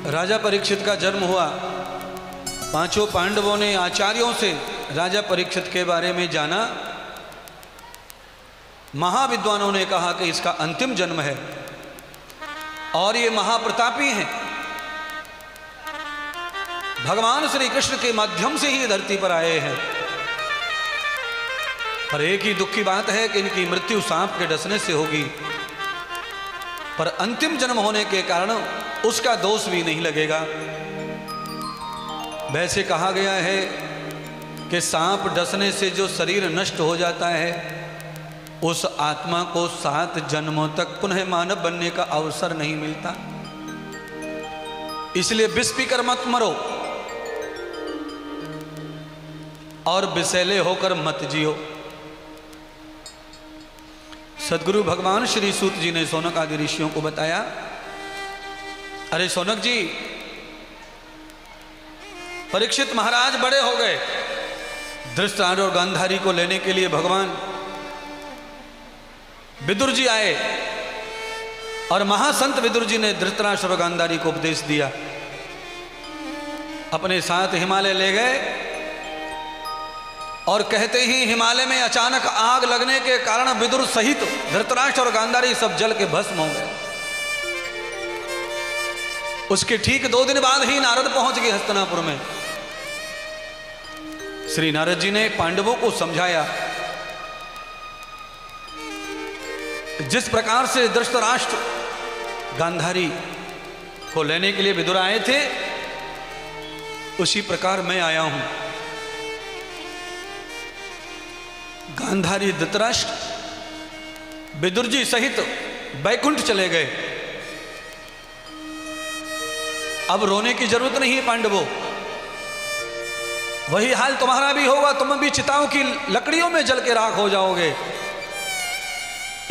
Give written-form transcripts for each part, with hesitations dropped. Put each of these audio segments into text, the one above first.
राजा परीक्षित का जन्म हुआ। पांचों पांडवों ने आचार्यों से राजा परीक्षित के बारे में जाना। महाविद्वानों ने कहा कि इसका अंतिम जन्म है और ये महाप्रतापी हैं। भगवान श्री कृष्ण के माध्यम से ही धरती पर आए हैं। पर एक ही दुख की बात है कि इनकी मृत्यु सांप के डसने से होगी, पर अंतिम जन्म होने के कारण उसका दोष भी नहीं लगेगा। वैसे कहा गया है कि सांप डसने से जो शरीर नष्ट हो जाता है उस आत्मा को 7 जन्मों तक पुनः मानव बनने का अवसर नहीं मिलता। इसलिए विष पीकर मत मरो और विषैले होकर मत जियो। सदगुरु भगवान श्री सूत जी ने शौनक आदि ऋषियों को बताया, अरे शौनक जी, परीक्षित महाराज बड़े हो गए। धृतराष्ट्र और गांधारी को लेने के लिए भगवान विदुर जी आए और महासंत विदुर जी ने धृतराष्ट्र और गांधारी को उपदेश दिया। अपने साथ हिमालय ले गए और कहते ही हिमालय में अचानक आग लगने के कारण विदुर सहित धृतराष्ट्र और गांधारी सब जल के भस्म हो गए। उसके ठीक 2 दिन बाद ही नारद पहुंच गए हस्तिनापुर में। श्री नारद जी ने पांडवों को समझाया, जिस प्रकार से धृतराष्ट्र गांधारी को लेने के लिए विदुर आए थे उसी प्रकार मैं आया हूं। गांधारी धृतराष्ट्र विदुर जी सहित बैकुंठ चले गए। अब रोने की जरूरत नहीं है पांडवों, वही हाल तुम्हारा भी होगा। तुम भी चिताओं की लकड़ियों में जल के राख हो जाओगे।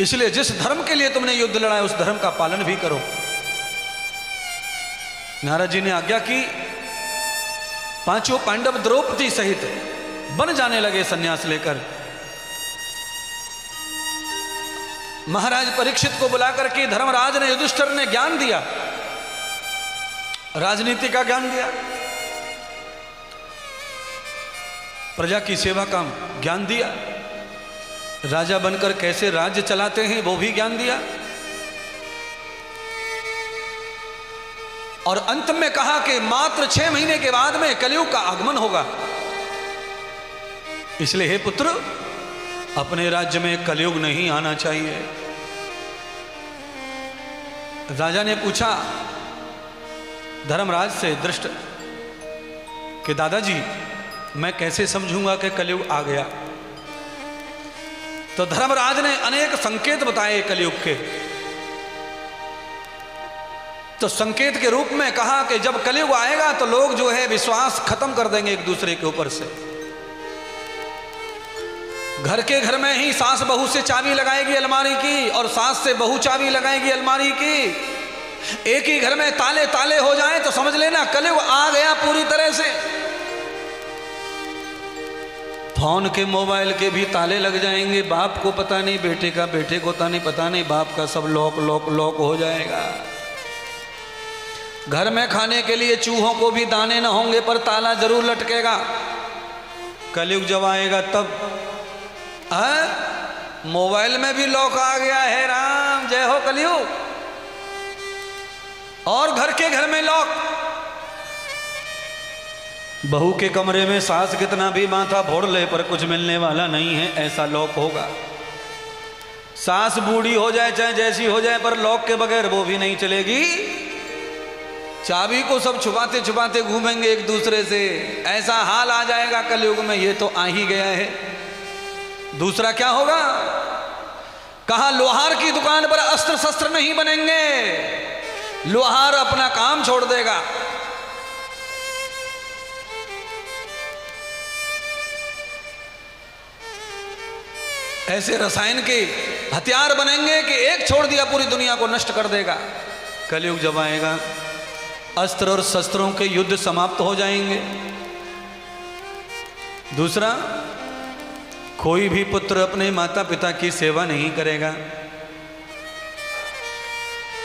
इसलिए जिस धर्म के लिए तुमने युद्ध लड़ा है उस धर्म का पालन भी करो। नारद जी ने आज्ञा की। पांचों पांडव द्रौपदी सहित बन जाने लगे सन्यास लेकर। महाराज परीक्षित को बुलाकर के धर्मराज ने युधिष्ठिर ने ज्ञान दिया, राजनीति का ज्ञान दिया, प्रजा की सेवा का ज्ञान दिया, राजा बनकर कैसे राज्य चलाते हैं वो भी ज्ञान दिया, और अंत में कहा कि मात्र 6 महीने के बाद में कलयुग का आगमन होगा। इसलिए हे पुत्र, अपने राज्य में कलयुग नहीं आना चाहिए। राजा ने पूछा धर्मराज से दृष्ट कि दादाजी मैं कैसे समझूंगा कि कलयुग आ गया। तो धर्मराज ने अनेक संकेत बताए कलयुग के। तो संकेत के रूप में कहा कि जब कलयुग आएगा तो लोग जो है विश्वास खत्म कर देंगे एक दूसरे के ऊपर से। घर के घर में ही सास बहू से चाबी लगाएगी अलमारी की और सास से बहू चाबी लगाएगी अलमारी की। एक ही घर में ताले ताले हो जाएं तो समझ लेना कलयुग आ गया पूरी तरह से। फोन के मोबाइल के भी ताले लग जाएंगे, बाप को पता नहीं बेटे का, बेटे को पता नहीं बाप का, सब लॉक लॉक लॉक हो जाएगा। घर में खाने के लिए चूहों को भी दाने न होंगे पर ताला जरूर लटकेगा। कलयुग जब आएगा तब मोबाइल में भी लॉक आ गया है। राम जय हो कलयुग। और घर के घर में लॉक। बहू के कमरे में सास कितना भी माथा फोड़ ले पर कुछ मिलने वाला नहीं है, ऐसा लॉक होगा। सास बूढ़ी हो जाए चाहे जैसी हो जाए पर लॉक के बगैर वो भी नहीं चलेगी। चाबी को सब छुपाते छुपाते घूमेंगे एक दूसरे से, ऐसा हाल आ जाएगा कलयुग में। ये तो आ ही गया है। दूसरा क्या होगा? कहा लोहार की दुकान पर अस्त्र शस्त्र नहीं बनेंगे, लोहार अपना काम छोड़ देगा। ऐसे रसायन के हथियार बनेंगे कि एक छोड़ दिया पूरी दुनिया को नष्ट कर देगा। कलयुग जब आएगा अस्त्र और शस्त्रों के युद्ध समाप्त हो जाएंगे। दूसरा, कोई भी पुत्र अपने माता पिता की सेवा नहीं करेगा।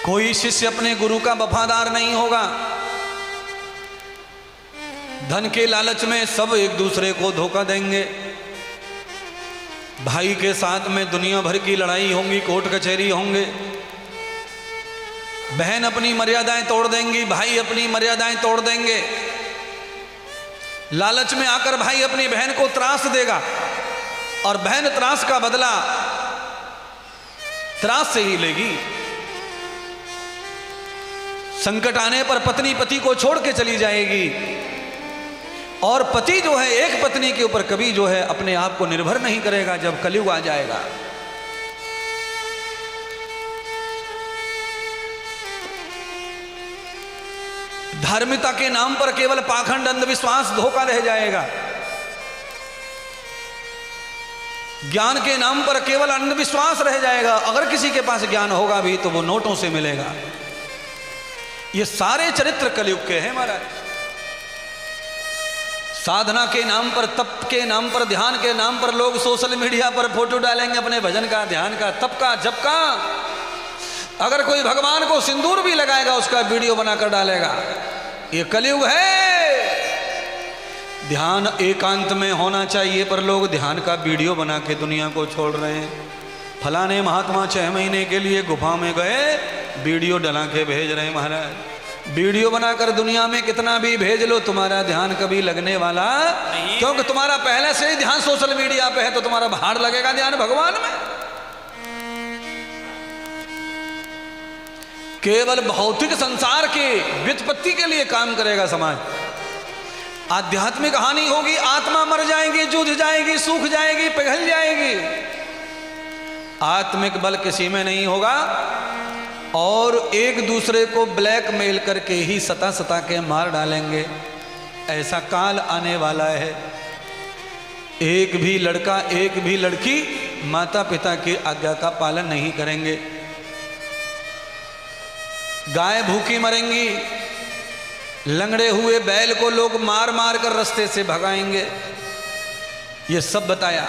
कोई शिष्य अपने गुरु का वफादार नहीं होगा। धन के लालच में सब एक दूसरे को धोखा देंगे। भाई के साथ में दुनिया भर की लड़ाई होंगी, कोर्ट कचहरी होंगे। बहन अपनी मर्यादाएं तोड़ देंगी, भाई अपनी मर्यादाएं तोड़ देंगे। लालच में आकर भाई अपनी बहन को त्रास देगा और बहन त्रास का बदला त्रास से ही लेगी। संकट आने पर पत्नी पति को छोड़ के चली जाएगी और पति जो है एक पत्नी के ऊपर कभी जो है अपने आप को निर्भर नहीं करेगा जब कलयुग आ जाएगा। धार्मिकता के नाम पर केवल पाखंड अंधविश्वास धोखा रह जाएगा। ज्ञान के नाम पर केवल अंधविश्वास रह जाएगा। अगर किसी के पास ज्ञान होगा भी तो वो नोटों से मिलेगा। ये सारे चरित्र कलयुग के हैं महाराज। साधना के नाम पर, तप के नाम पर, ध्यान के नाम पर लोग सोशल मीडिया पर फोटो डालेंगे अपने भजन का, ध्यान का, तप का, जप का। अगर कोई भगवान को सिंदूर भी लगाएगा उसका वीडियो बनाकर डालेगा। ये कलयुग है। ध्यान एकांत में होना चाहिए पर लोग ध्यान का वीडियो बना के दुनिया को छोड़ रहे हैं। फलाने महात्मा 6 महीने के लिए गुफा में गए, वीडियो डला के भेज रहे हैं महाराज। वीडियो बनाकर दुनिया में कितना भी भेज लो, तुम्हारा ध्यान कभी लगने वाला नहीं, क्योंकि तुम्हारा पहले से ही ध्यान सोशल मीडिया पे है तो तुम्हारा भाड़ लगेगा ध्यान भगवान में। केवल भौतिक संसार के व्युत्पत्ति के लिए काम करेगा समाज। आध्यात्मिक हानि होगी, आत्मा मर जाएगी, जूझ जाएगी, सूख जाएगी, पिघल जाएगी। आत्मिक बल किसी में नहीं होगा और एक दूसरे को ब्लैकमेल करके ही सता सता के मार डालेंगे। ऐसा काल आने वाला है। एक भी लड़का, एक भी लड़की माता पिता की आज्ञा का पालन नहीं करेंगे। गाय भूखी मरेंगी, लंगड़े हुए बैल को लोग मार मार कर रास्ते से भगाएंगे। ये सब बताया।